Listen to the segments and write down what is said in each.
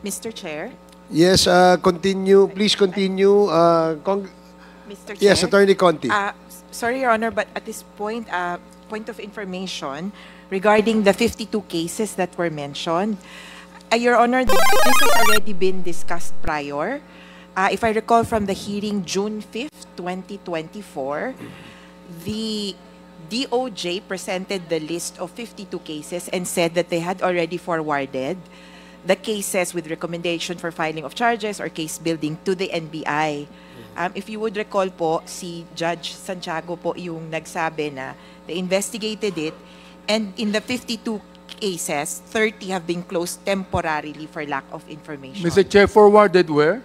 Mr. Chair? Yes, continue. Please continue. Mr. Chair? Yes, Attorney Conti. Sorry, Your Honor, but at this point, point of information regarding the 52 cases that were mentioned, Your Honor, this has already been discussed prior. If I recall from the hearing June 5th, 2024, the DOJ presented the list of 52 cases and said that they had already forwarded the cases with recommendation for filing of charges or case building to the NBI. If you would recall po, si Judge Santiago po yung nagsabi na they investigated it, and in the 52 cases, 30 have been closed temporarily for lack of information. Mr. Chair, forwarded where?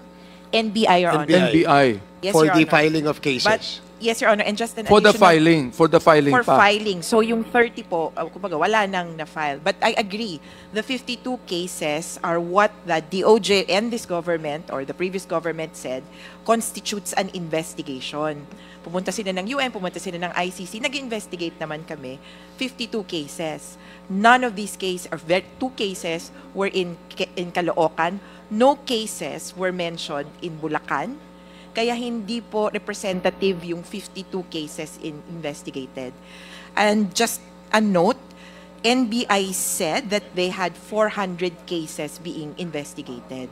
NBI, Your Honor. NBI. Yes, For Your the Honor. filing of cases. But, yes, Your Honor, and just an For the additional- filing. For the filing For pa. filing. So yung 30 po, kumbaga, wala nang na-file. But I agree, the 52 cases are what the DOJ and this government or the previous government said constitutes an investigation. Pumunta sila ng UN, pumunta sila ng ICC, nag-investigate naman kami. 52 cases. None of these cases, or 2 cases were in Caloocan. No cases were mentioned in Bulacan. Kaya hindi po representative yung 52 cases investigated. And just a note, NBI said that they had 400 cases being investigated.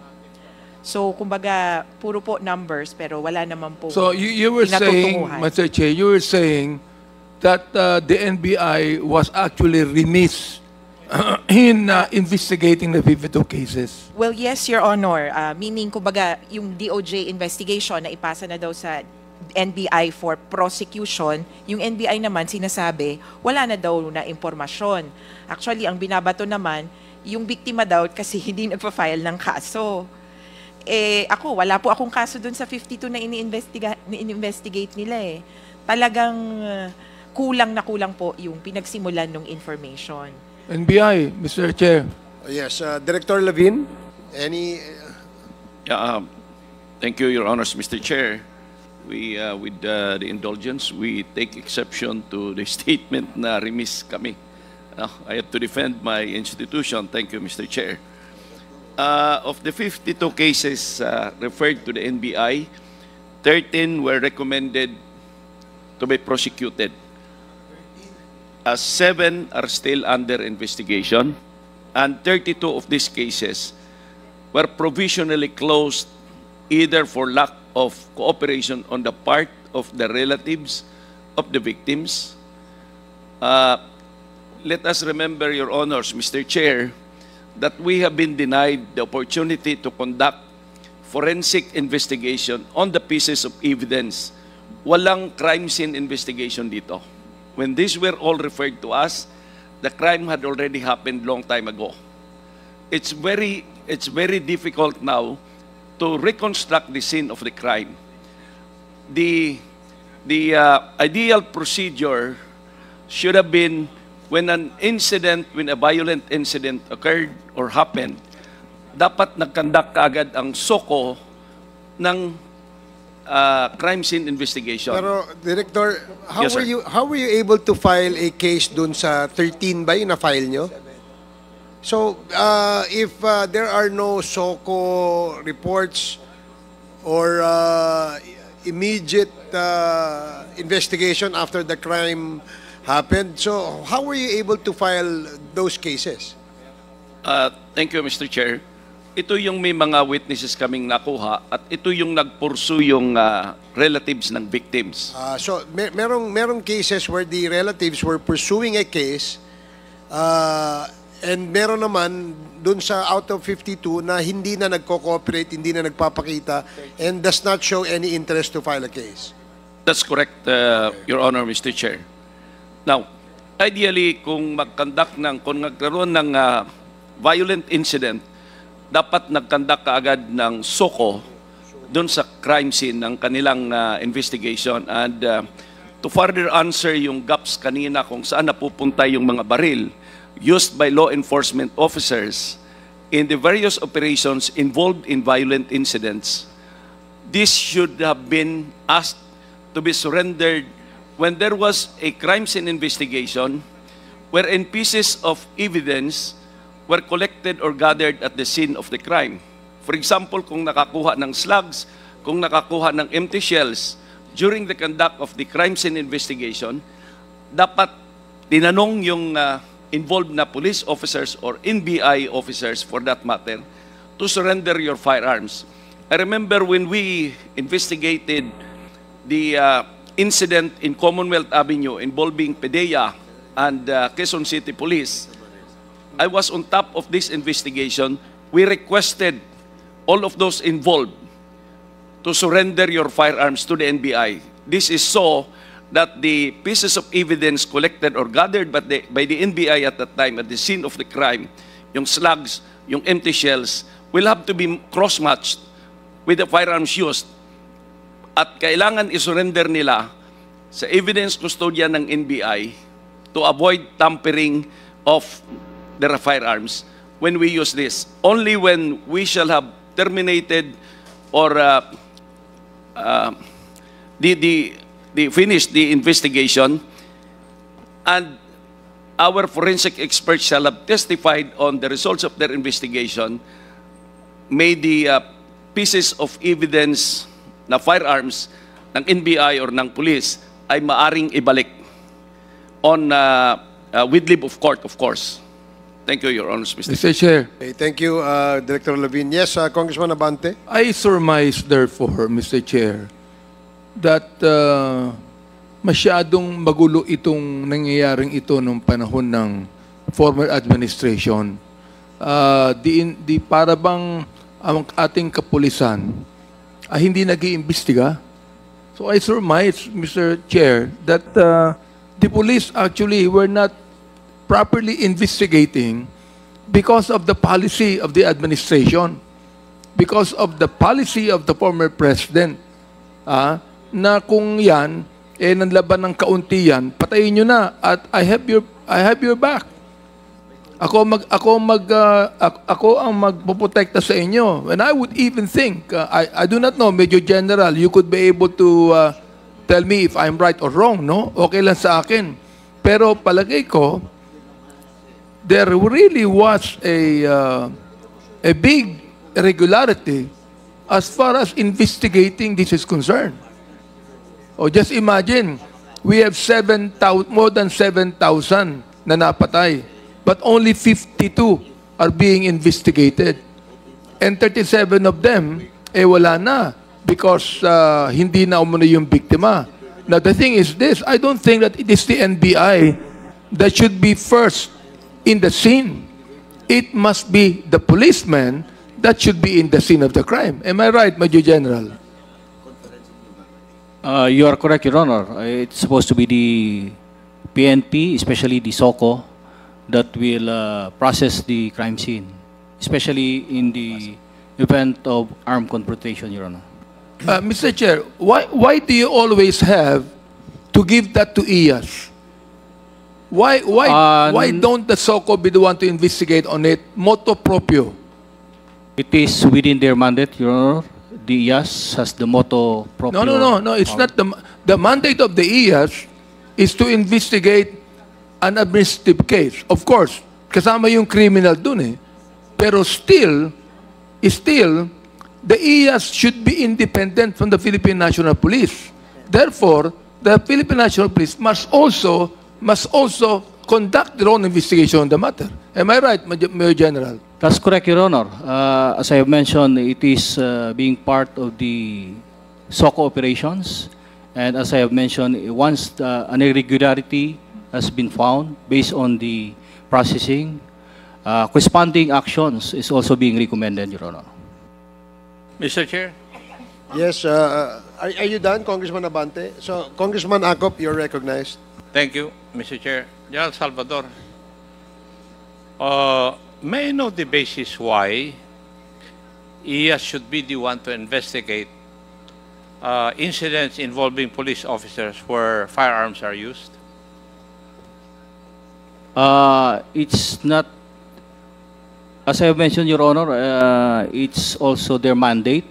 So, kumbaga, puro po numbers, pero wala naman po So you were saying, pinatutunguhan. Mr. Chair, you were saying that the NBI was actually remiss in investigating the 52 cases. Well, yes, Your Honor. Meaning, kumbaga, yung DOJ investigation na ipasa na daw sa NBI for prosecution, yung NBI naman sinasabi, wala na daw na impormasyon. Actually, ang binabato naman, yung biktima daw kasi hindi nagpa-file ng kaso. Ako, wala po akong kaso dun sa 52 na ini-investigate nila eh. Talagang kulang na kulang po yung pinagsimulan ng information. NBI, Mr. Chair. Yes, Director Levin, any... Yeah, thank you, Your Honors, Mr. Chair. We, with the indulgence, we take exception to the statement na remiss kami. I have to defend my institution. Thank you, Mr. Chair. Of the 52 cases referred to the NBI, 13 were recommended to be prosecuted. 7 are still under investigation, and 32 of these cases were provisionally closed either for lack of cooperation on the part of the relatives of the victims. Let us remember, Your Honors, Mr. Chair, that we have been denied the opportunity to conduct forensic investigation on the pieces of evidence. Walang crime scene investigation dito. When these were all referred to us, the crime had already happened long time ago. It's very difficult now to reconstruct the scene of the crime. The ideal procedure should have been when a violent incident occurred or happened, dapat nag-conduct kaagad ang SOCO ng crime scene investigation. Pero, Director, Yes, sir. how were you able to file a case dun sa 13 ba yung na-file nyo? So, if there are no SOCO reports or immediate investigation after the crime happened, so how were you able to file those cases? Thank you, Mr. Chair. Ito yung may mga witnesses kaming nakuha at ito yung nagpursue yung relatives ng victims. So, merong cases where the relatives were pursuing a case and meron naman dun sa out of 52 na hindi na nagko-cooperate, hindi na nagpapakita and does not show any interest to file a case. That's correct, Your Honor, Mr. Chair. Now, ideally, kung nagkaroon ng violent incident, dapat nag-conduct kaagad ng SOCO doon sa crime scene ng kanilang investigation. And to further answer yung gaps kanina kung saan napupunta yung mga baril used by law enforcement officers in the various operations involved in violent incidents, this should have been asked to be surrendered when there was a crime scene investigation wherein pieces of evidence were collected or gathered at the scene of the crime. For example, kung nakakuha ng slugs, kung nakakuha ng empty shells during the conduct of the crime scene investigation, dapat tinanong yung involved na police officers or NBI officers for that matter to surrender your firearms. I remember when we investigated the incident in Commonwealth Avenue involving PDEA and Quezon City Police, I was on top of this investigation. We requested all of those involved to surrender your firearms to the NBI. This is so that the pieces of evidence collected or gathered by the NBI at that time at the scene of the crime, yung slugs, yung empty shells, will have to be cross-matched with the firearms used. At kailangan isurrender nila sa evidence custodian ng NBI to avoid tampering of their firearms when we use this. Only when we shall have terminated or finished the investigation and our forensic experts shall have testified on the results of their investigation, may the pieces of evidence na firearms ng NBI or ng police ay maaring ibalik on with leave of court, of course. Thank you, Your Honors, Mr. Mr. Chair, Okay, thank you, Director Levin. Yes, Congressman Abante. I surmise, therefore, Mr. Chair, that masyadong magulo itong nangyayaring ito nung panahon ng former administration. Di para bang ang ating kapulisan ay hindi nag-iimbestiga. So I surmise, Mr. Chair, that the police actually were not properly investigating because of the policy of the administration, because of the policy of the former president, na kung yan, nanlaban ng kaunti yan, patayin nyo na at I have your back. Ako ang magpoprotekta sa inyo. And I would even think, I do not know, Major General, you could be able to tell me if I'm right or wrong, no? Okay lang sa akin. Pero palagay ko, there really was a big irregularity as far as investigating this is concerned. Oh, just imagine, we have more than 7,000 na napatay, but only 52 are being investigated. And 37 of them, wala na because hindi na umano yung biktima. Now, the thing is this, I don't think that it is the NBI that should be first in the scene. It must be the policeman that should be in the scene of the crime. Am I right, Major General? You are correct, Your Honor. It's supposed to be the PNP, especially the SOCO, that will process the crime scene, especially in the event of armed confrontation, Your Honor. Mr. Chair, why do you always have to give that to IAS? Why don't the SOCO be the one to investigate on it, motu proprio? It is within their mandate, Your Honor. The IAS has the motu proprio. No. It's not the mandate of the IAS is to investigate an administrative case. Of course, kasama yung criminal dun eh. Pero still, the IAS should be independent from the Philippine National Police. Therefore, the Philippine National Police must also conduct their own investigation on the matter. Am I right, Major General? That's correct, Your Honor. As I have mentioned, it is being part of the SOCO operations. And as I have mentioned, once an irregularity has been found based on the processing, corresponding actions is also being recommended, Your Honor. Mr. Chair. Yes, are you done, Congressman Abante? So, Congressman Acop, you're recognized. Thank you, Mr. Chair. General Salvador, may I know the basis why IAS should be the one to investigate incidents involving police officers where firearms are used? It's not, as I have mentioned, Your Honor, it's also their mandate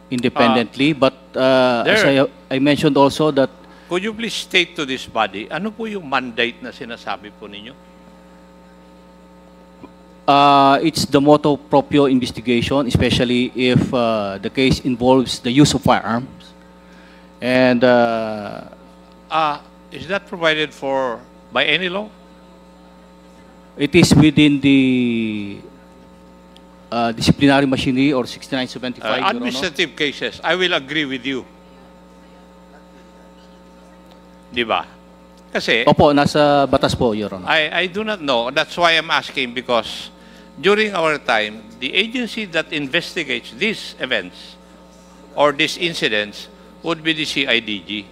independently. But as I mentioned also that... Could you please state to this body, ano po yung mandate na sinasabi po ninyo? It's the motu proprio investigation, especially if the case involves the use of firearms. And Is that provided for by any law? it is within the disciplinary machinery or 6975, Your Honor. Administrative cases, I will agree with you. Di ba? Kasi, Opo, nasa batas po, Your Honor. I do not know. That's why I'm asking, because during our time, the agency that investigates these events or these incidents would be the CIDG.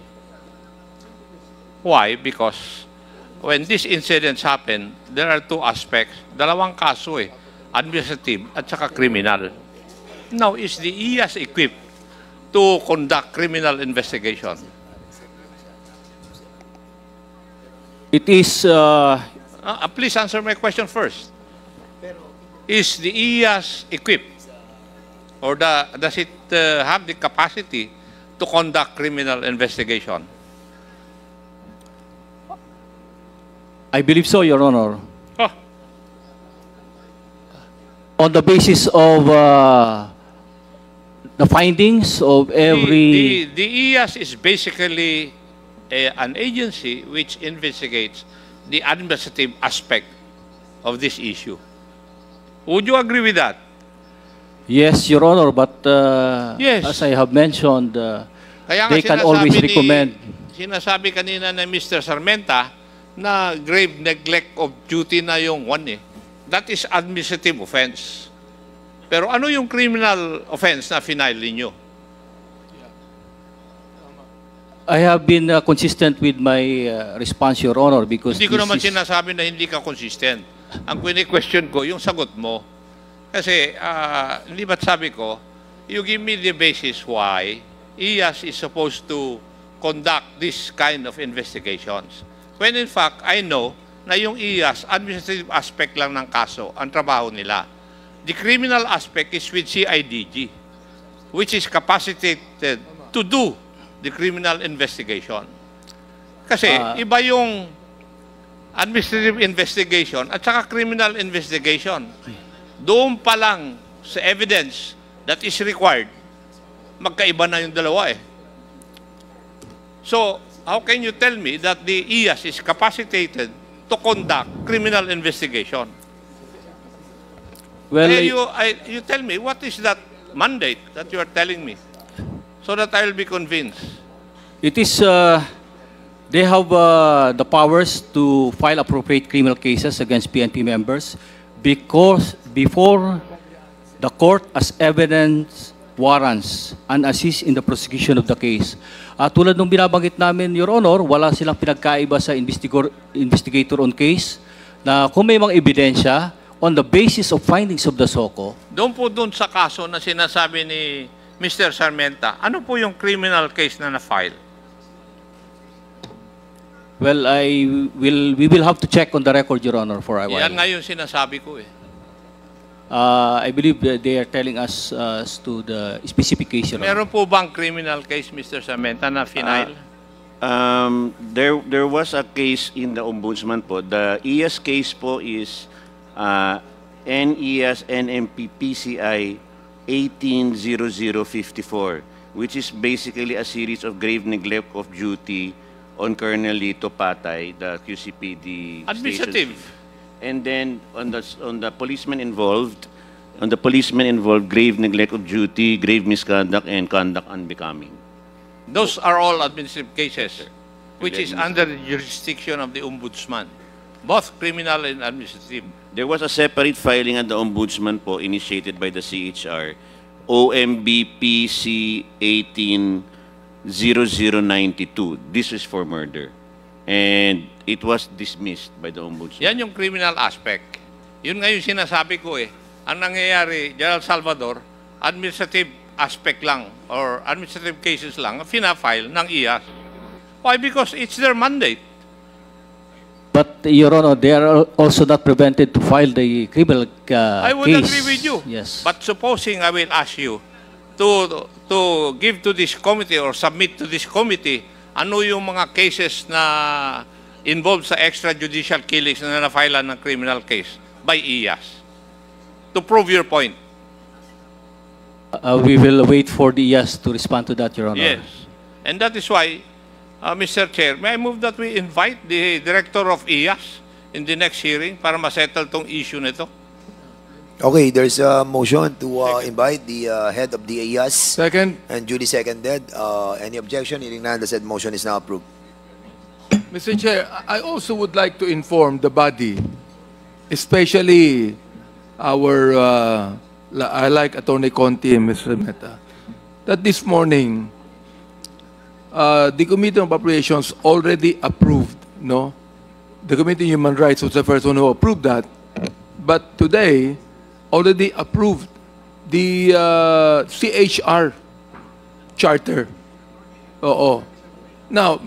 Why? Because when these incidents happen, there are two aspects. Dalawang kaso eh. Administrative at saka criminal. Now, is the IAS equipped to conduct criminal investigation? It is, Please answer my question first. Is the IAS equipped or does it have the capacity to conduct criminal investigation? I believe so, Your Honor. Oh, On the basis of the findings of every... the IAS is basically an agency which investigates the administrative aspect of this issue. Would you agree with that? Yes, Your Honor, but Yes. as I have mentioned, Kaya nga they can always sinasabi recommend. Sinasabi kanina na Mr. Sarmenta na grave neglect of duty na yung one eh. That is administrative offense. Pero ano yung criminal offense na final ninyo? I have been consistent with my response, Your Honor, because Hindi ko this naman is- sinasabi na hindi ka consistent. Ang question ko, yung sagot mo. Kasi, hindi ba't sabi ko, you give me the basis why IAS is supposed to conduct this kind of investigations. When in fact, I know na yung IAS, administrative aspect lang ng kaso, ang trabaho nila. The criminal aspect is with CIDG, which is capacitated to do the criminal investigation. Kasi iba yung administrative investigation at saka criminal investigation. Doon pa lang sa evidence that is required, magkaiba na yung dalawa eh. So, how can you tell me that the IAS is capacitated to conduct criminal investigation? Well, You tell me, what is that mandate that you are telling me? So that I will be convinced. it is, they have the powers to file appropriate criminal cases against PNP members because before the court as evidence warrants and assist in the prosecution of the case. Tulad nung binabanggit namin, Your Honor, wala silang pinagkaiba sa investigator on case na kung may mga ebidensya on the basis of findings of the SOCO, Doon sa kaso na sinasabi ni Mr. Sarmenta, ano po yung criminal case na na-file? well, we will have to check on the record, Your Honor, for a while. Yan nga yung sinasabi ko eh. I believe that they are telling us as to the specific case, Your Honor. Meron po bang criminal case, Mr. Sarmenta, na final? There was a case in the Ombudsman po. The ES case po is NES NMP PCI 180054, which is basically a series of grave neglect of duty on Colonel Lito Patay, the QCPD Administrative. station. And then on the policeman involved, grave neglect of duty, grave misconduct, and conduct unbecoming. Those are all administrative cases, which is under the jurisdiction of the Ombudsman. Both criminal and administrative. There was a separate filing at the Ombudsman po initiated by the CHR, OMBPC 180092. This is for murder. And it was dismissed by the Ombudsman. Yan yung criminal aspect. Yun nga yung sinasabi ko eh. Ang nangyayari, General Salvador, administrative aspect lang or administrative cases lang, fina-file ng IAS. Why? Because it's their mandate. But, Your Honor, they are also not prevented to file the criminal I would case. agree with you. Yes. But supposing I will ask you to give to this committee or submit to this committee ano yung mga cases na involved sa extrajudicial killings na na-file ng criminal case by IAS. to prove your point. We will wait for the IAS to respond to that, Your Honor. Yes. And that is why, Mr. Chair, may I move that we invite the Director of IAS in the next hearing para masettle tong issue nito? Okay, there's a motion to invite the head of the IAS. Second, And duly seconded. Any objection? Hearing none, the said motion is now approved. Mr. Chair, I also would like to inform the body, especially our, I like Attorney Conti and Mr. Meta, that this morning, the Committee on Appropriations already approved, no? The Committee on Human Rights was the first one who approved that. But today, already approved the CHR charter. Oo. Now,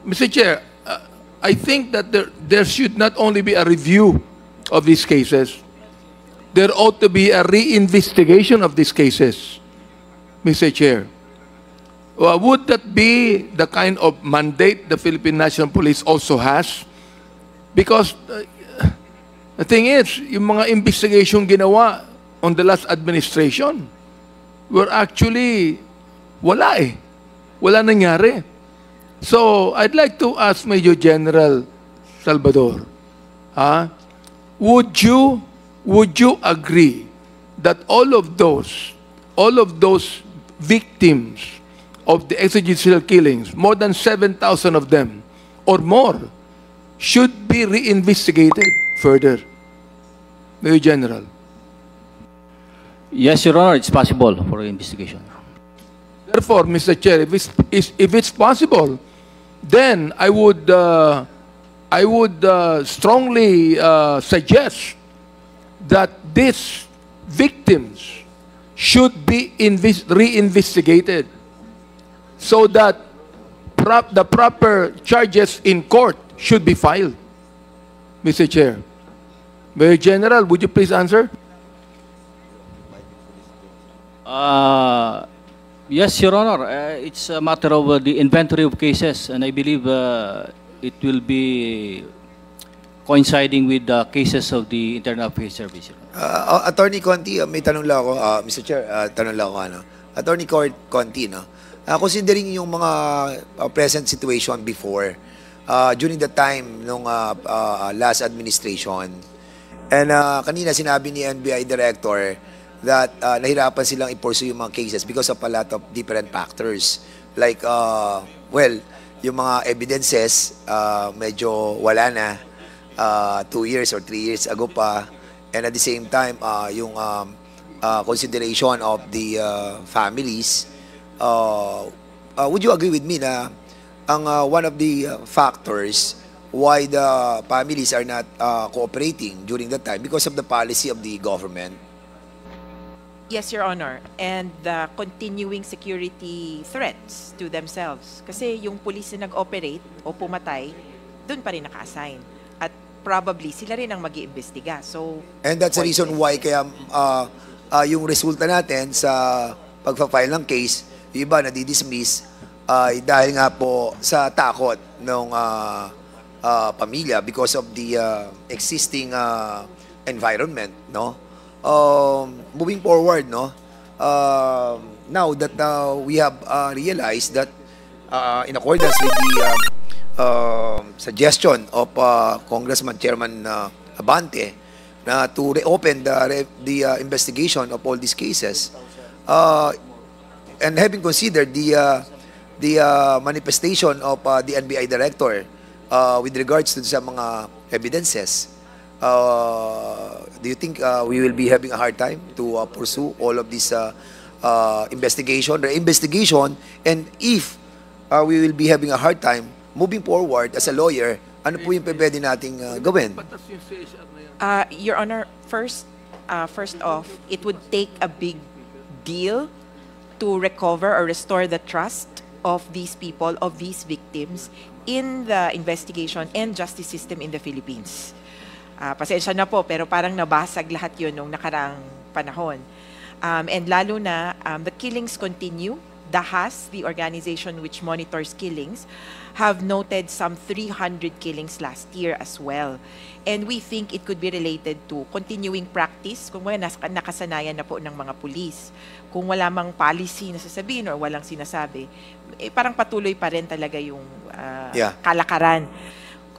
Mr. Chair, I think that there should not only be a review of these cases, there ought to be a reinvestigation of these cases, Mr. Chair. Would that be the kind of mandate the Philippine National Police also has? Because the thing is, yung mga investigation ginawa on the last administration were actually wala eh. Wala nangyari. So, I'd like to ask Major General Salvador, would you agree that all of those victims of the extrajudicial killings, more than 7,000 of them or more, should be reinvestigated further? Major General. Yes, Your Honor, it's possible for investigation. Therefore, Mr. Chair, if it's possible, then I would strongly suggest that these victims should be reinvestigated so that the proper charges in court should be filed. Mr. Chair. Mayor General, would you please answer? Yes, Your Honor. It's a matter of the inventory of cases, and I believe it will be coinciding with the cases of the Internal Affairs Service. Attorney Conti, may tanong lang ako, Mr. Chair, tanong lang ako, Attorney Conti, no? Considering yung mga present situation before, during the time nung last administration, and kanina sinabi ni NBI Director that nahirapan silang i-pursue yung mga cases because of a lot of different factors. Like, well, yung mga evidences, medyo wala na, 2 years or 3 years ago pa, and at the same time, yung consideration of the families. Would you agree with me na ang one of the factors why the families are not cooperating during that time because of the policy of the government? Yes, Your Honor. And the continuing security threats to themselves. Kasi yung police na nag-operate o pumatay, dun pa rin naka-assign. At probably sila rin ang mag-iimbestiga. So, and that's the reason why kaya yung resulta natin sa pagpa-file ng case, yung iba na-dismiss dahil nga po sa takot ng pamilya because of the existing environment, no? Moving forward, no? Now that we have realized that in accordance with the suggestion of Congressman Chairman Abante to reopen the investigation of all these cases, and having considered the manifestation of the NBI Director with regards to sa mga evidences, do you think we will be having a hard time to pursue all of this investigation, and if we will be having a hard time moving forward as a lawyer, ano po yung pwede nating gawin? Your Honor, first off, it would take a big deal to recover or restore the trust of these people, of these victims, in the investigation and justice system in the Philippines. Pasensya na po, pero parang nabasag lahat yun nung nakaraang panahon. And lalo na, the killings continue. DAHAS, the organization which monitors killings, have noted some 300 killings last year as well. And we think it could be related to continuing practice, kung nakasanayan na po ng mga pulis. Kung wala mang policy na sasabihin or walang sinasabi, parang patuloy pa rin talaga yung kalakaran.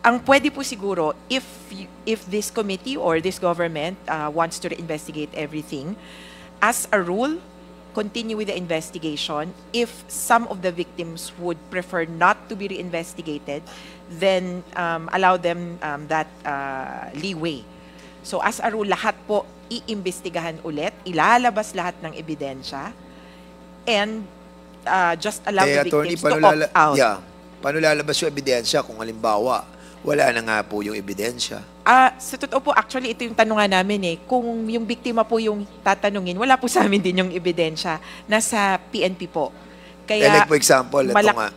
Ang pwede po siguro, if this committee or this government wants to investigate everything, as a rule, continue with the investigation. If some of the victims would prefer not to be reinvestigated, then allow them that leeway. So as a rule, lahat po iimbestigahan ulit, ilalabas lahat ng ebidensya, and just allow the victims to opt out. Paano lalabas yung ebidensya kung halimbawa wala na nga po yung ebidensya? Sa totoo po, actually, ito yung tanong nga namin kung yung biktima po yung tatanungin, wala po sa amin din yung ebidensya. Nasa PNP po. Kaya, like for example, ito nga.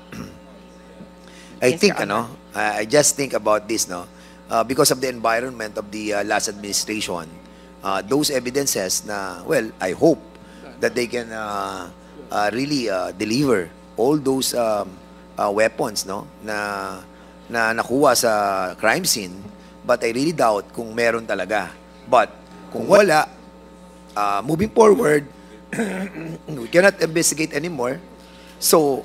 I just think about this, no? Because of the environment of the last administration, those evidences na, well, I hope that they can really deliver all those weapons, no? Na nakuha sa crime scene, but I really doubt kung meron talaga. But kung wala, moving forward, we cannot investigate anymore. So,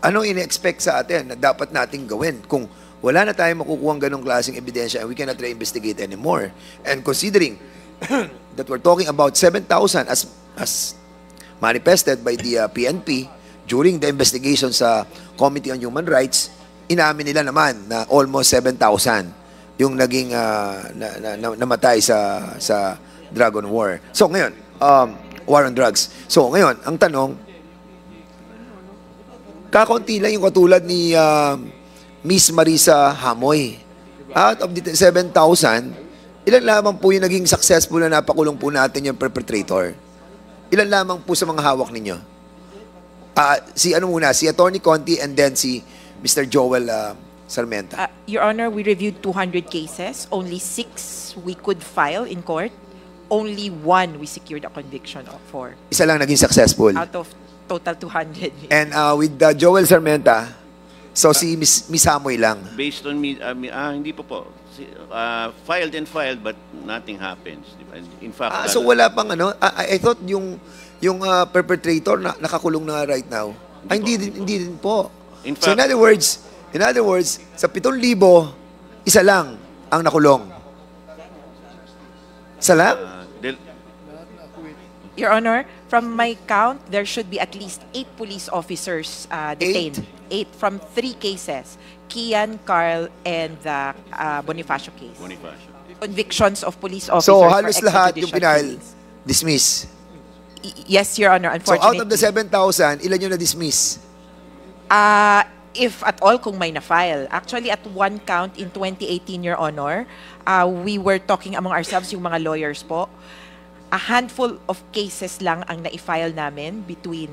ano in-expect sa atin na dapat nating gawin kung wala na tayong makukuha ganong klaseng ebidensya and we cannot re-investigate anymore? And considering that we're talking about 7,000 as manifested by the PNP during the investigation sa Committee on Human Rights, inamin nila naman na almost 7,000 yung naging namatay sa drug on war. So ngayon, war on drugs. So ngayon, ang tanong, kakaunti lang yung katulad ni Miss Marisa Hamoy. Out of the 7,000, ilan lamang po yung naging successful na napakulong po natin yung perpetrator? Ilan lamang po sa mga hawak ninyo? Si Attorney Conti and then si Mr. Joel Sarmenta. Your Honor, we reviewed 200 cases. Only 6 we could file in court. Only 1 we secured a conviction for. Isa lang naging successful. Out of total 200. And with Joel Sarmenta, so si Miss Hamoy lang. Based on me, hindi po. Filed and filed, but nothing happens. In fact, so wala pang I thought yung perpetrator nakakulong na right now. Hindi din po. In fact, so in other words, sa 7,000, isa lang ang nakulong. Isa lang? Your Honor, from my count, there should be at least 8 police officers detained. 8 from 3 cases. Kian, Carl, and the Bonifacio case. Convictions of police officers. So halos lahat yung pinahal, dismiss. Yes, Your Honor, unfortunately. So out of the 7,000, ilan yung na-dismiss? If at all, kung may na-file. Actually, at one count in 2018, Your Honor, we were talking among ourselves, yung mga lawyers po. A handful of cases lang ang na-file namin between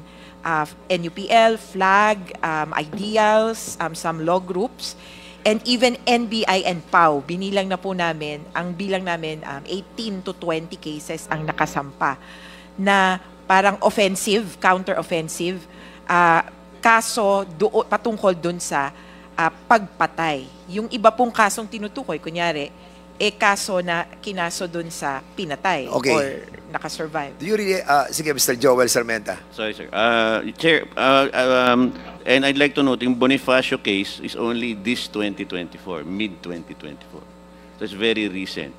NUPL, FLAG, Ideals, some law groups, and even NBI and PAW. Binilang na po namin, ang bilang namin, 18 to 20 cases ang nakasampa na parang offensive, counter-offensive, kaso patungkol dun sa pagpatay. Yung iba pong kasong tinutukoy, kunyari, kaso na kinaso dun sa pinatay or nakasurvive. Do you really, sige, Mr. Joel Sarmenta. Sorry, sir. Chair, and I'd like to note, yung Bonifacio case is only this 2024, mid-2024. So it's very recent.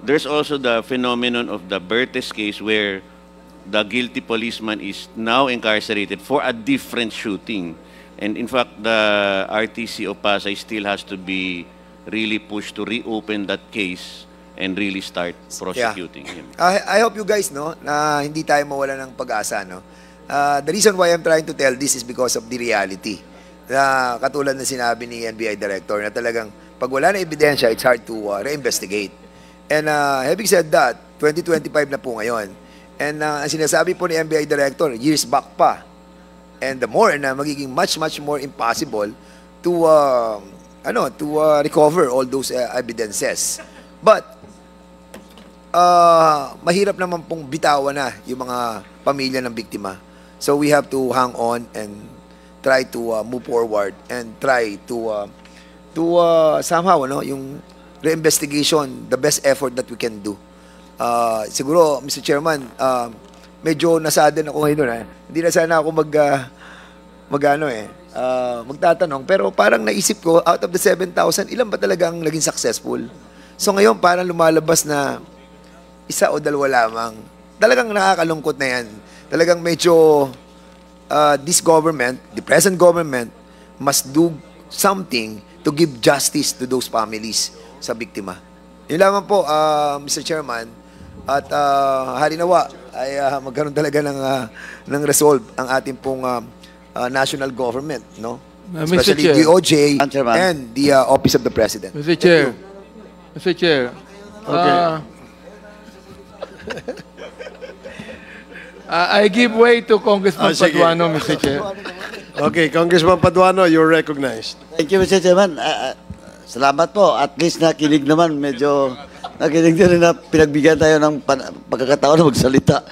There's also the phenomenon of the Bertes case where the guilty policeman is now incarcerated for a different shooting. And in fact, the RTC of Pasay still has to be really pushed to reopen that case and really start prosecuting him. I hope you guys know na hindi tayo mawala ng pag-asa. No? The reason why I'm trying to tell this is because of the reality. Na katulad na sinabi ni NBI Director na talagang pag wala na ebidensya, it's hard to re-investigate. And having said that, 2025 na po ngayon. And ang sinasabi po ni NBI Director, years back pa. And the more na magiging much more impossible to recover all those evidences. But mahirap naman pong bitawan na yung mga pamilya ng biktima. So we have to hang on and try to move forward and try to somehow yung reinvestigation, the best effort that we can do. Siguro, Mr. Chairman, medyo nasadin ako ngayon. Hindi na sana ako magtatanong. Pero parang naisip ko, out of the 7,000, ilan ba talagang naging successful? So ngayon, parang lumalabas na isa o dalawa lamang. Talagang nakakalungkot na yan. Talagang medyo this government, the present government, must do something to give justice to those families sa biktima. Yun lamang po, Mr. Chairman. At halinawa ay magkaroon talaga ng resolve ang ating pong national government, no? Mr. Especially Chair. DOJ Chairman. and the Office of the President. Mr. Chair. Mr. Chair. I give way to Congressman sige. Paduano, Mr. Chair. Okay, Congressman Paduano, you're recognized. Thank you, Mr. Chairman. Salamat po. At least nakinig naman. Medyo nakinig din na pinagbigyan tayo ng pagkakataon na magsalita.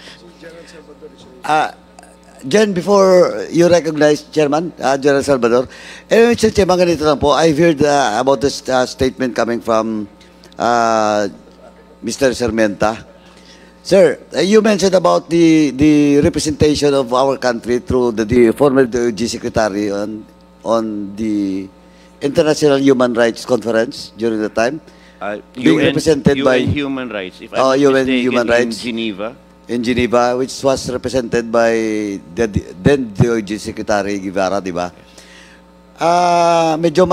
Jen, before you recognize Chairman, General Salvador, Mr. Chairman, ganito lang po. I've heard about this statement coming from Mr. Sermenta. Sir, you mentioned about the representation of our country through the former DOJ Secretary on the International Human Rights Conference during the time. Being represented by Human Rights. If I'm UN mistaken, Human Rights. in Geneva. In Geneva, which was represented by the then DOJ Secretary Guevara, di ba? Medyo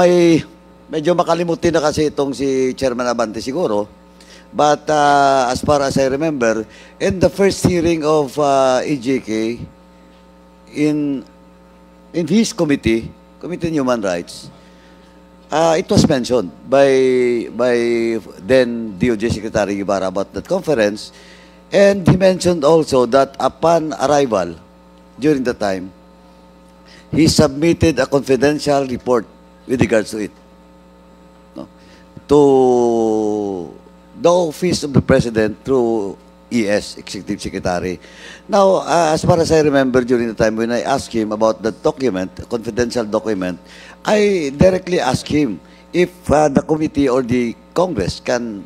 makalimutin na kasi itong si Chairman Abante siguro. But as far as I remember, in the first hearing of EJK, in his Committee on Human Rights, it was mentioned by then DOJ Secretary Guevara about that conference, and he mentioned also that upon arrival, during the time, he submitted a confidential report with regards to it, no, to the Office of the President through ES, Executive Secretary. Now, as far as I remember during the time when I asked him about the document, confidential document, I directly asked him if the committee or the Congress can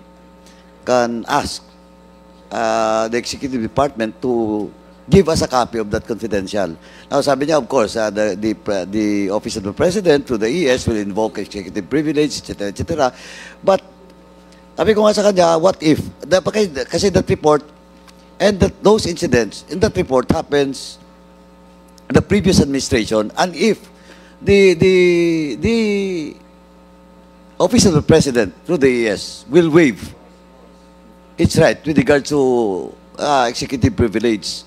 ask the Executive Department to give us a copy of that confidential. Now, sabi niya, of course, the Office of the President through the ES will invoke executive privilege, etc., etc. But sabi ko nga sa kanya, what if? Kasi that report and those incidents in that report happens in the previous administration, and if the Office of the President through the ES will waive its right with regard to executive privilege,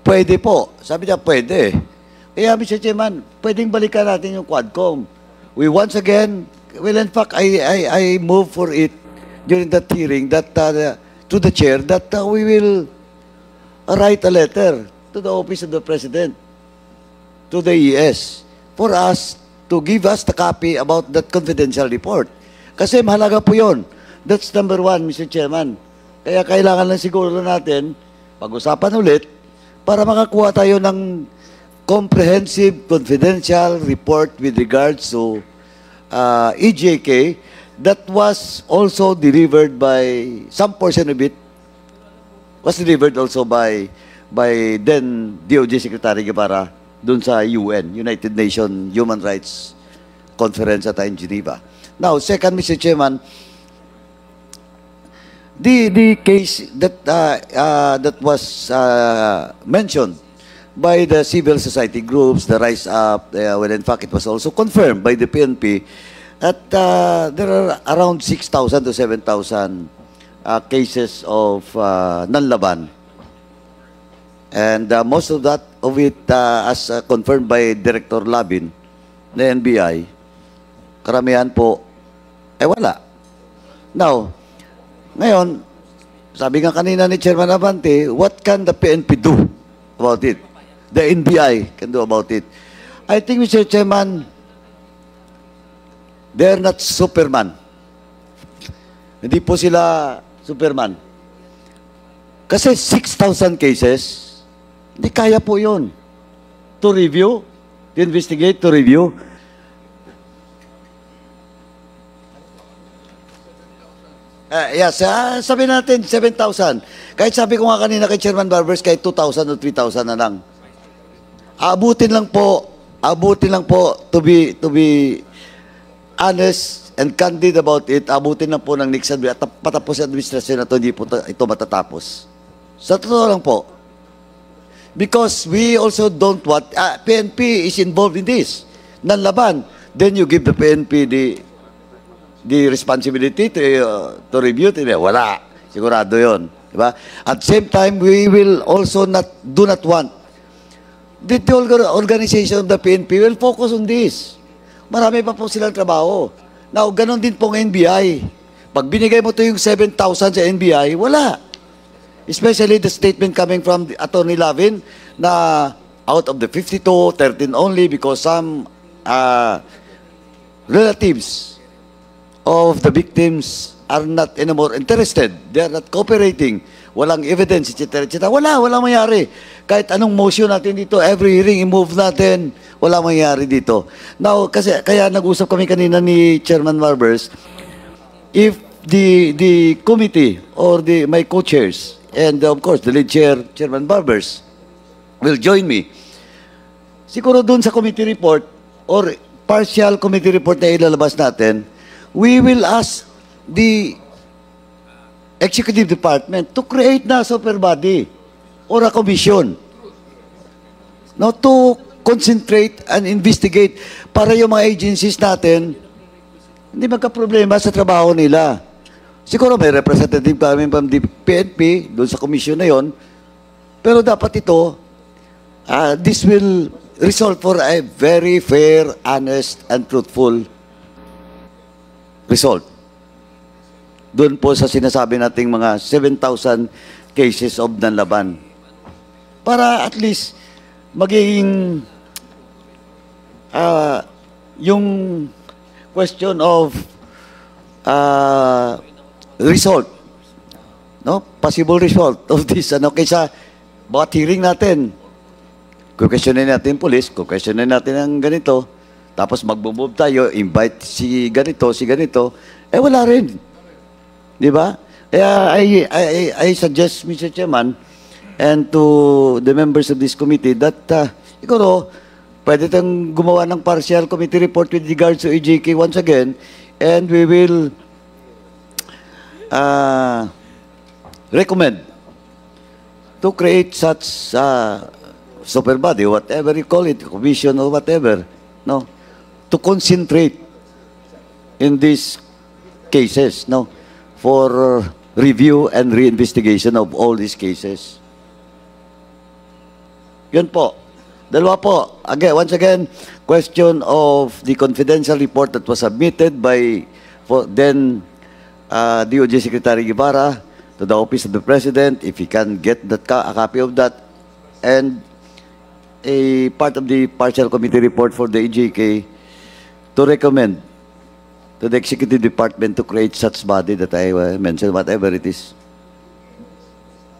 pwede po. Sabi niya, pwede. Kaya, Mr. Chairman, pwedeng balikan natin yung Quadcom. We once again, well, in fact, I move for it during that hearing that to the chair that we will write a letter to the Office of the President, to the ES, for us to give us the copy about that confidential report. Kasi mahalaga po yun. That's number one, Mr. Chairman. Kaya kailangan lang siguro natin pag-usapan ulit para makakuha tayo ng comprehensive confidential report with regards to EJK that was also delivered by, some portion of it was delivered also by then DOJ Secretary Guevara dun sa UN, United Nations Human Rights Conference at in Geneva. Now, second, Mr. Chairman, the case that was mentioned by the civil society groups, the Rise Up, well, in fact, it was also confirmed by the PNP that there are around 6,000 to 7,000 cases of nanlaban. And most of it, as confirmed by Director Labin, the NBI, karamihan po, wala. Now, ngayon, sabi nga kanina ni Chairman Abante, what can the PNP do about it? The NBI can do about it. I think, Mr. Chairman, they're not Superman. Hindi po sila Superman. Kasi 6,000 cases Hindi kaya po yun. To review, to investigate, to review. Yes, sabi natin 7,000. Kahit sabi ko nga kanina kay Chairman Barbers, kahit 2,000 o 3,000 na lang. Abutin lang po to be honest and candid about it. Abutin lang po ng next at patapos ang administrasyon na to, hindi po ito matatapos. Sa totoo lang po. Because we also don't want, PNP is involved in this. Nanlaban. Then you give the PNP the responsibility to review it. Wala. Sigurado yon, diba? At same time, we will also do not want the organization of the PNP will focus on this. Marami pa po silang trabaho. Now, ganon din pong NBI. Pag binigay mo to yung 7,000 sa NBI, wala. Especially the statement coming from Attorney Lavin na out of the 52, 13 only because some relatives of the victims are not anymore interested. They are not cooperating. Walang evidence, etc. etc. Walang mangyari. Kahit anong motion natin dito, every hearing, i-move natin, walang mangyari dito. Now, kaya nag-usap kami kanina ni Chairman Barbers, if the committee or my co-chairs, and of course, the lead chair, Chairman Barbers, will join me, siguro dun sa committee report or partial committee report na ilalabas natin, we will ask the executive department to create na super body or a commission to concentrate and investigate para yung mga agencies natin hindi magka-problema sa trabaho nila. Siguro may representative kami from the PNP doon sa commission na yon, pero dapat ito this will result for a very fair, honest, and truthful result. Doon po sa sinasabi nating mga 7,000 cases of nanlaban. Para at least magiging yung question of result, possible result of this, kaysa bawat hearing natin, kukwestiyonin natin yung police, kukwestiyonin natin ang ganito, tapos magbo-move tayo, invite si ganito, wala rin. Di ba? I suggest, Mr. Chairman, and to the members of this committee that, siguro, pwede tayong gumawa ng partial committee report with regards to EJK once again, and we will recommend to create such super body, whatever you call it, commission or whatever, to concentrate in these cases, for review and reinvestigation of all these cases. Yun po. Dalawa po. Again, once again, question of the confidential report that was submitted by then DOJ Secretary Guevara to the Office of the President, if he can get a copy of that, and a part of the partial committee report for the EJK to recommend to the executive department to create such body that I mentioned, whatever it is.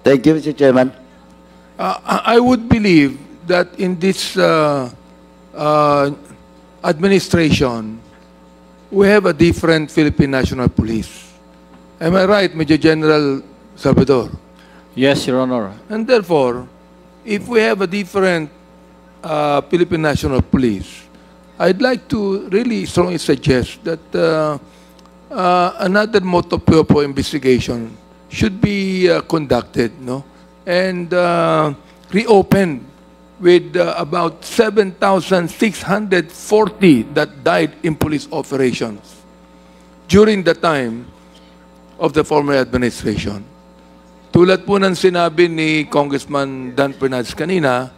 Thank you, Mr. Chairman. I would believe that in this administration, we have a different Philippine National Police. Am I right, Major General Salvador? Yes, Your Honor. And therefore, if we have a different Philippine National Police, I'd like to really strongly suggest that another motu proprio investigation should be conducted, and reopened with about 7,640 that died in police operations during the time of the former administration. Tulad po ng sinabi ni Congressman Dan Fernandez kanina,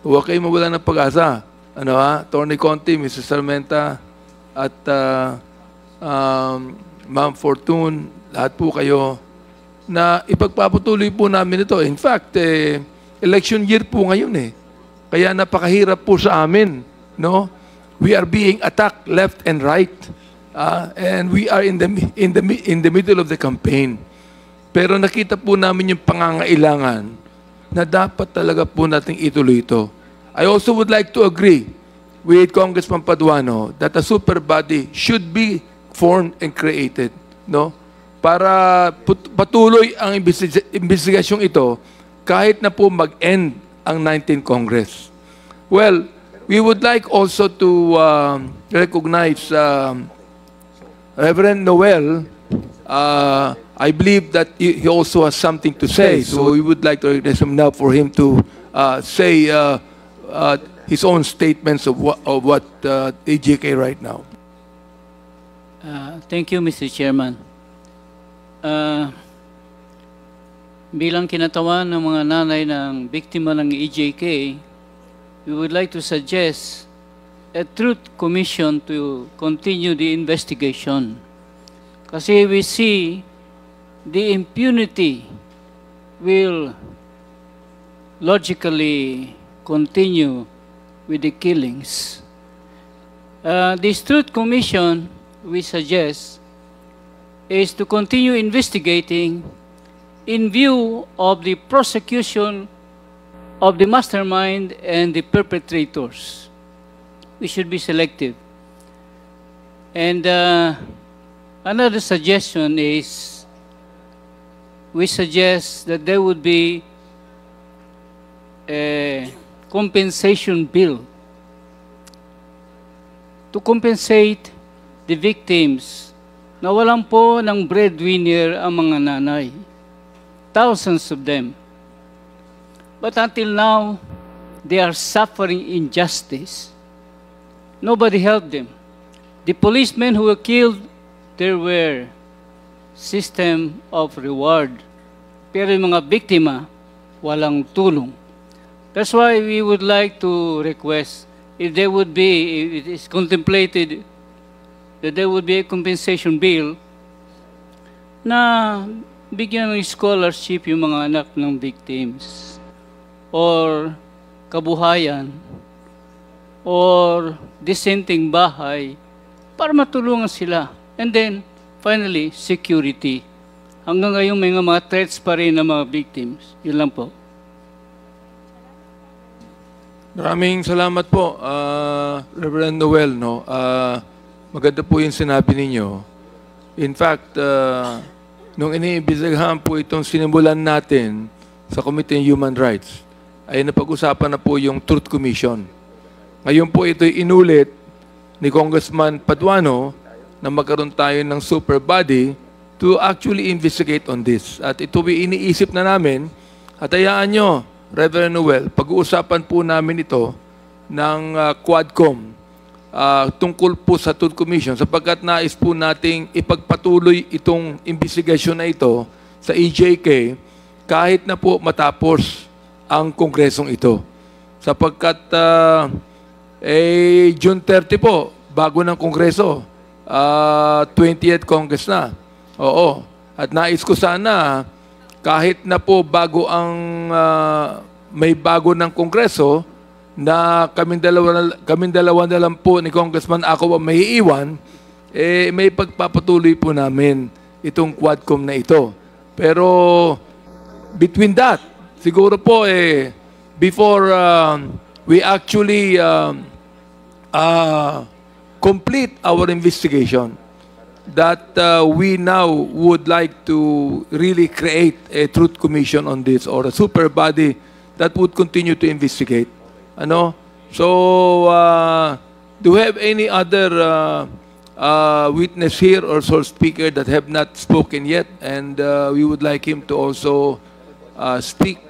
huwag kayo mawala ng pag-asa. Attorney Conti, Mrs. Sarmenta, at Ma'am Fortune, lahat po kayo, na ipagpapatuloy po namin ito. In fact, election year po ngayon Kaya napakahirap po sa amin, We are being attacked left and right, and we are in the middle of the campaign. Pero nakita po namin yung pangangailangan na dapat talaga po nating ituloy ito. I also would like to agree with Congressman Paduano that a super body should be formed and created, no? Para patuloy ang investigasyong ito kahit na po mag-end ang 19th Congress. Well, we would like also to recognize Reverend Noel. I believe that he also has something to say, so we would like to recognize him now for him to say his own statements of what AJK right now. Thank you, Mr. Chairman. Bilang kinatawan ng mga nanay ng biktima ng EJK, we would like to suggest a truth commission to continue the investigation. Kasi we see the impunity will logically continue with the killings. This truth commission, we suggest, is to continue investigating in view of the prosecution of the mastermind and the perpetrators. We should be selective. And another suggestion is, we suggest that there would be a compensation bill to compensate the victims na walang po ng breadwinner ang mga nanay. Thousands of them. But until now, they are suffering injustice. Nobody helped them. The policemen who were killed, there were system of reward. Pero yung mga biktima, walang tulong. That's why we would like to request, if there would be, if it is contemplated that there would be a compensation bill na bigyan ng scholarship yung mga anak ng victims or kabuhayan or dissenting bahay para matulungan sila. And then, finally, security. Hanggang ngayon may mga threats pa rin ng mga victims. Yun lang po. Maraming salamat po, Reverend Noel. No? Maganda po yung sinabi ninyo. In fact, nung iniimbestigahan po itong sinimulan natin sa Committee on Human Rights, ay napag-usapan na po yung Truth Commission. Ngayon po ito'y inulit ni Congressman Paduano na magkaroon tayo ng super body to actually investigate on this. At ito ay iniisip na namin, at hayaan nyo, Reverend Noel, pag-uusapan po namin ito ng Quadcom tungkol po sa Truth Commission sapagkat nais po nating ipagpatuloy itong investigasyon na ito sa EJK kahit na po matapos ang kongresong ito. Sapagkat June 30 po, bago ng kongreso, 20th Congress na. Oo. At nais ko sana, kahit na po bago ang may bago ng kongreso, na kaming dalawa na lang po ni Congressman ako ang may iiwan, may pagpapatuloy po namin itong Quadcom na ito. Pero between that, siguro po before we actually complete our investigation, that we now would like to really create a truth commission on this or a super body that would continue to investigate. Ano? So, do we have any other witness here or source speaker that have not spoken yet? And we would like him to also speak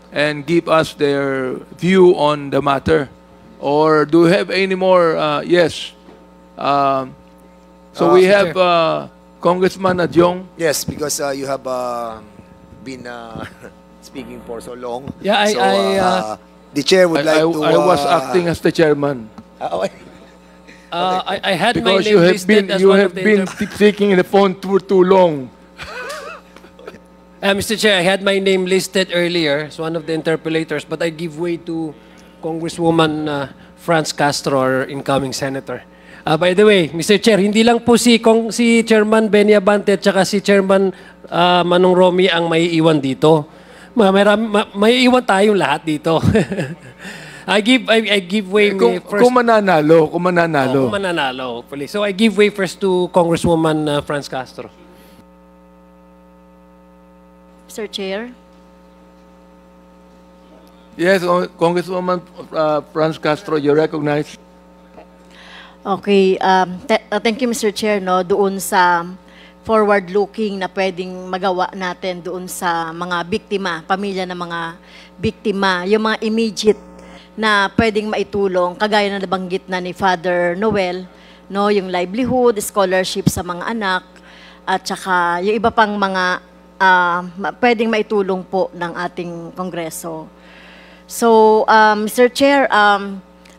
and give us their view on the matter. Or do we have any more? Yes. So we have Congressman Adjong. Yes, because you have been speaking for so long. Yeah, so, the chair would like to... I was acting as the chairman. I had my Because name listed as you one have of the been speaking in the phone for too long. Mr. Chair, I had my name listed earlier as one of the interpellators, but I give way to Congresswoman Franz Castro, our incoming senator. By the way, Mr. Chair, hindi lang po si Chairman Benny Abante at saka si Chairman Manong Romy ang maiiwan dito. may iwan tayong lahat dito. I give way first. Kung mananalo. Kung mananalo, hopefully. So I give way first to Congresswoman Franz Castro. Mr. Chair. Yes, Congresswoman Franz Castro, you recognize. Okay, thank you Mr. Chair, no, doon sa forward-looking na pwedeng magawa natin doon sa mga biktima, pamilya ng mga biktima, yung mga immediate na pwedeng maitulong, kagaya na nabanggit na ni Father Noel, no, yung livelihood, scholarship sa mga anak, at saka yung iba pang mga pwedeng maitulong po ng ating Kongreso. So, Mr. Chair,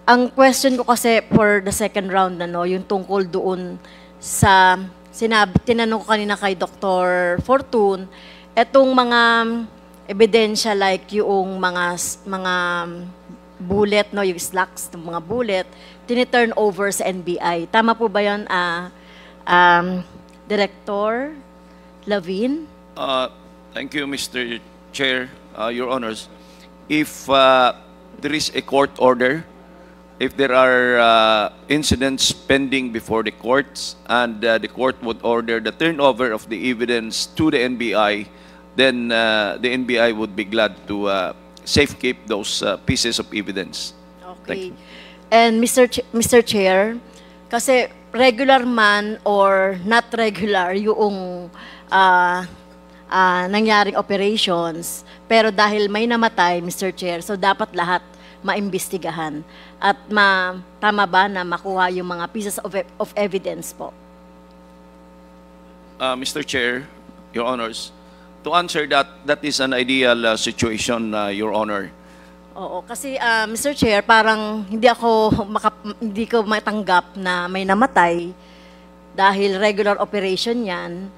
ang question ko kasi for the second round na, no, yung tungkol doon sa tinanong ko kanina kay Dr. Fortune, etong mga ebidensya like yung mga bullet, no, yung slacks ng mga bullet, tini-turn over sa NBI. Tama po ba yan, Director Lavin? Thank you, Mr. Chair, Your Honors. If there is a court order, if there are incidents pending before the courts, and the court would order the turnover of the evidence to the NBI, then the NBI would be glad to safekeep those pieces of evidence. Okay. And Mr. Chair, kasi regular man or not regular yung nangyaring operations, pero dahil may namatay, Mr. Chair, so dapat lahat maimbestigahan at tama ba na makuha yung mga pieces of evidence po? Mr. Chair, Your Honors, to answer that, that is an ideal situation, Your Honor. Oo, kasi Mr. Chair, parang hindi ko matanggap na may namatay dahil regular operation yan,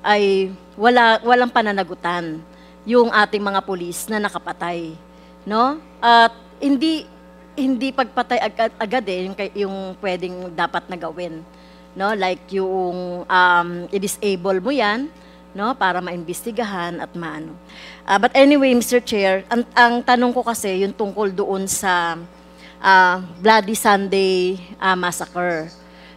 ay walang pananagutan yung ating mga pulis na nakapatay, no? At hindi pagpatay agad yung pwedeng dapat na gawin, no? Like yung i-disable mo yan, no, para maimbestigahan at maano. But anyway, Mr. Chair, ang tanong ko kasi yung tungkol doon sa Bloody Sunday massacre,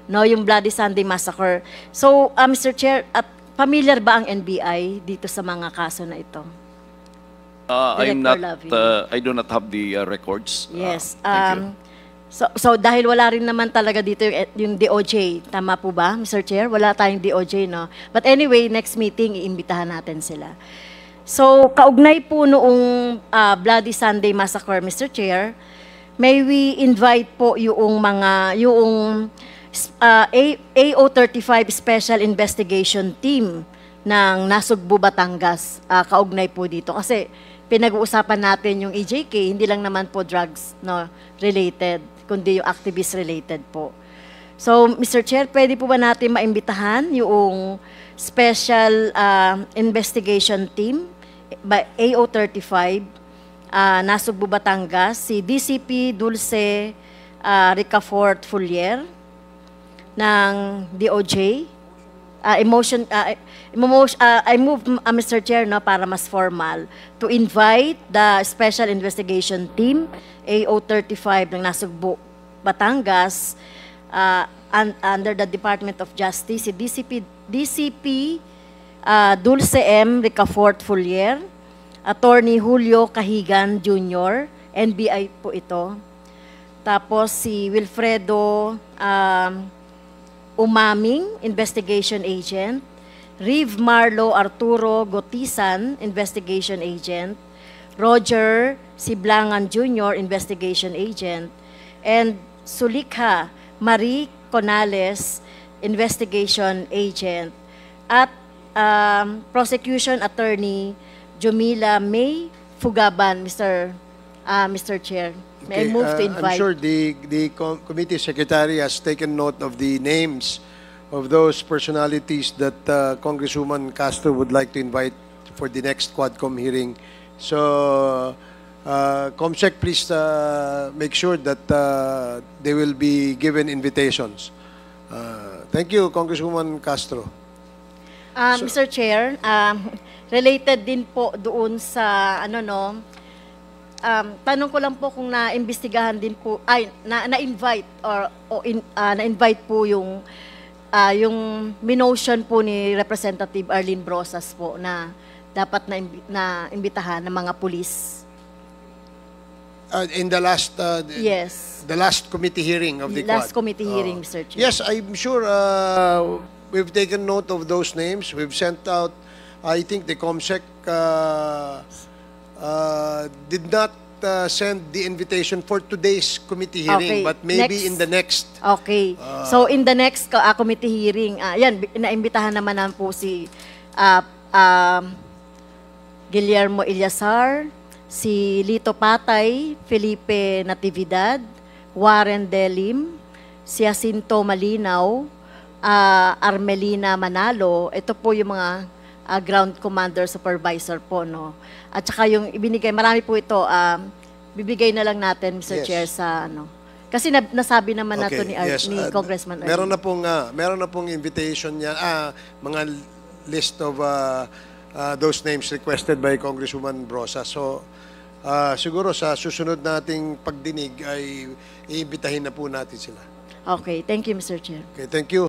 no, yung Bloody Sunday massacre. So, Mr. Chair, at familiar ba ang NBI dito sa mga kaso na ito? I do not have the records. Yes. Thank you. So dahil wala rin naman talaga dito yung DOJ, tama po ba, Mr. Chair? Wala tayong DOJ, no? But anyway, next meeting, iimbitahan natin sila. So, kaugnay po noong Bloody Sunday Massacre, Mr. Chair, may we invite po yung AO35 Special Investigation Team ng Nasugbu, Batangas, kaugnay po dito. Kasi pinag-uusapan natin yung EJK, hindi lang naman po drugs, no, related, kundi yung activist related po. So, Mr. Chair, pwede po ba natin maimbitahan yung Special Investigation Team by AO35, Nasugbu, Batangas, si DCP Dulce Ricafort Fuller ng DOJ. I move, Mr. Chair, no, para mas formal, to invite the Special Investigation Team, AO35 ng Nasugbu, Batangas, under the Department of Justice, si DCP Dulce M. Ricafort Fuller, Attorney Julio Cahigan Jr., NBI po ito. Tapos si Wilfredo Umaming, Investigation Agent, Riv Marlo Arturo Gotisan, Investigation Agent, Roger Siblangan Jr., Investigation Agent, and Sulikha Marie Conales, Investigation Agent, at Prosecution Attorney Jumila May Fugaban, Mr. Chair. May I move to invite? I'm sure the committee secretary has taken note of the names of those personalities that Congresswoman Castro would like to invite for the next Quadcom hearing. So, Comsec, please make sure that they will be given invitations. Thank you, Congresswoman Castro. Mr. Chair, related din po doon sa tanong ko lang po kung na-imbestigahan din po na-invite na-invite po yung minotion po ni Representative Arlene Brosas po na dapat na-imbitahan ng mga pulis. In the last Yes. the last committee hearing of the Last Quad. committee hearing, Mr. Chair. Yes, I'm sure we've taken note of those names. We've sent out, I think the COMSEC did not send the invitation for today's committee hearing, Okay, but maybe next. in the next. Okay. So in the next committee hearing, naimbitahan naman naman po si Guillermo Ilyasar, si Lito Patay, Felipe Natividad, Warren Delim, si Jacinto Malinaw, Armelina Manalo. Ito po yung mga ground commander supervisor po, no. At saka yung ibinigay, marami po ito, bibigay na lang natin, Mr. Yes. Chair, sa kasi nasabi naman na to ni Congressman Meron Arlene. na pong invitation niya, mga list of those names requested by Congresswoman Brosas. So, siguro sa susunod nating pagdinig ay iimbitahin na po natin sila. Okay, thank you, Mr. Chair. Okay, thank you.